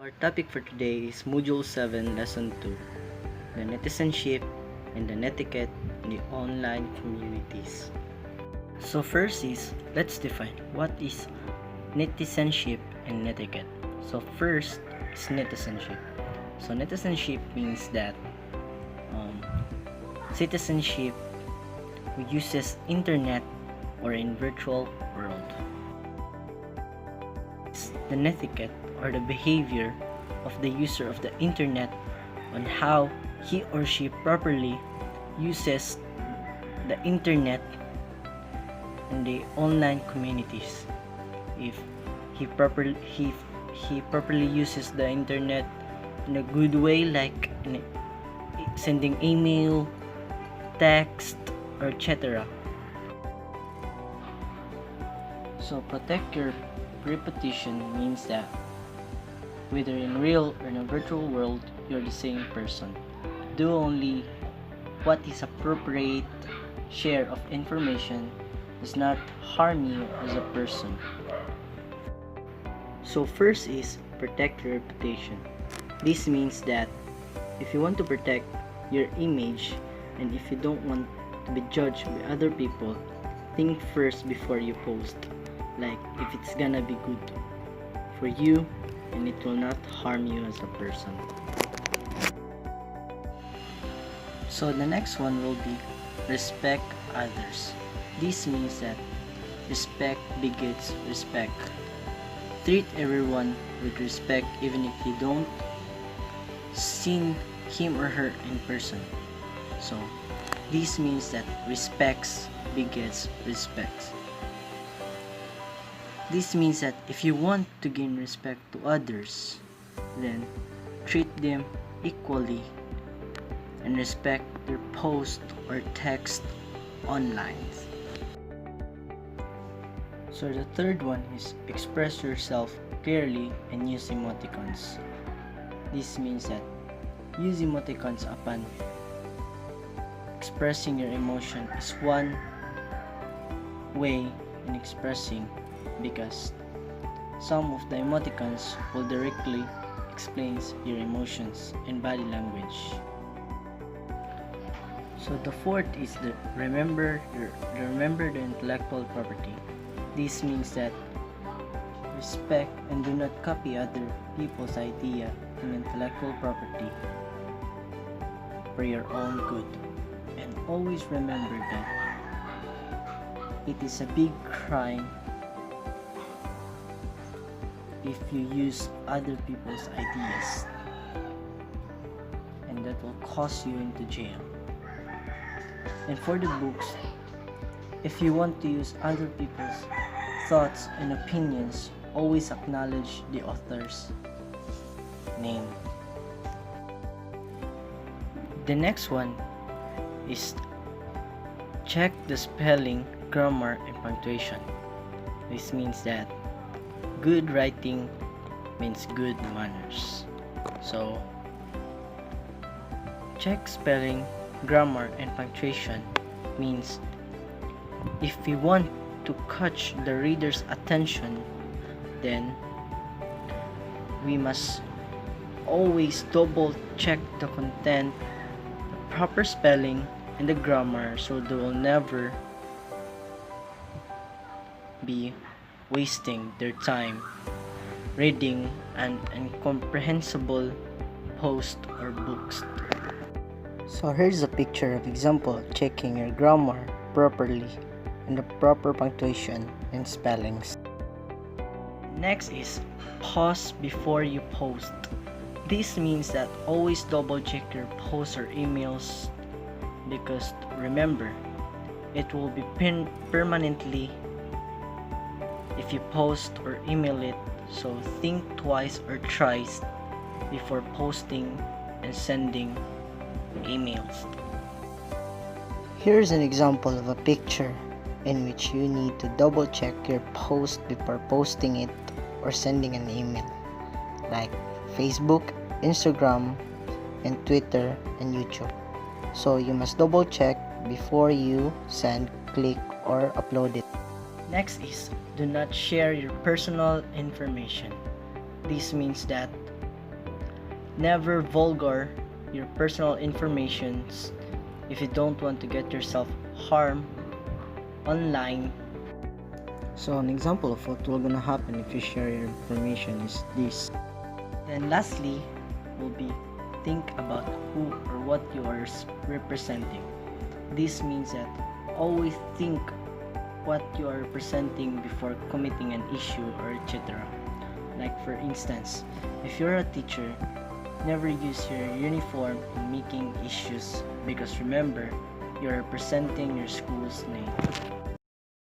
Our topic for today is Module 7, Lesson 2, the netizenship and the netiquette in the online communities. So first is, let's define what is netizenship and netiquette. So first is netizenship. So netizenship means that citizenship who uses internet or in virtual world. The netiquette or the behavior of the user of the internet on how he or she properly uses the internet and the online communities. If he properly uses the internet in a good way, like sending email, text, or etc. So protect your reputation means that whether in real or in a virtual world, you're the same person. Do only what is appropriate. Share of information does not harm you as a person. So first is protect your reputation. This means that if you want to protect your image and if you don't want to be judged by other people, think first before you post. Like if it's gonna be good for you and it will not harm you as a person. So the next one will be respect others. This means that respect begets respect. Treat everyone with respect even if you don't see him or her in person. So this means that respects begets respects. This means that if you want to gain respect to others, then treat them equally and respect their post or text online. So the third one is express yourself clearly and use emoticons. This means that use emoticons upon expressing your emotion is one way in expressing, because some of the emoticons will directly explains your emotions and body language. So the fourth is the remember the intellectual property. This means that respect and do not copy other people's idea and intellectual property for your own good. And always remember that it is a big crime if you use other people's ideas, and that will cost you into jail. And for the books, if you want to use other people's thoughts and opinions, always acknowledge the author's name. The next one is check the spelling, grammar, and punctuation. This means that good writing means good manners. So check spelling, grammar, and punctuation means if we want to catch the reader's attention, then we must always double check the content, the proper spelling, and the grammar, so they will never be wasting their time reading an incomprehensible post or books. So here's a picture of example checking your grammar properly and the proper punctuation and spellings. Next is pause before you post. This means that always double check your posts or emails, because remember, it will be permanently if you post or email it. So think twice or thrice before posting and sending emails. Here's an example of a picture in which you need to double check your post before posting it or sending an email, like Facebook, Instagram, and Twitter and YouTube. So you must double check before you send, click, or upload it. Next is do not share your personal information. This means that Never vulgar your personal informations if you don't want to get yourself harmed online. So an example of what will gonna happen if you share your information is this. Then lastly will be think about who or what you are representing. This means that always think what you are representing before committing an issue or etc. Like for instance, if you're a teacher, never use your uniform in making issues because remember, you're representing your school's name.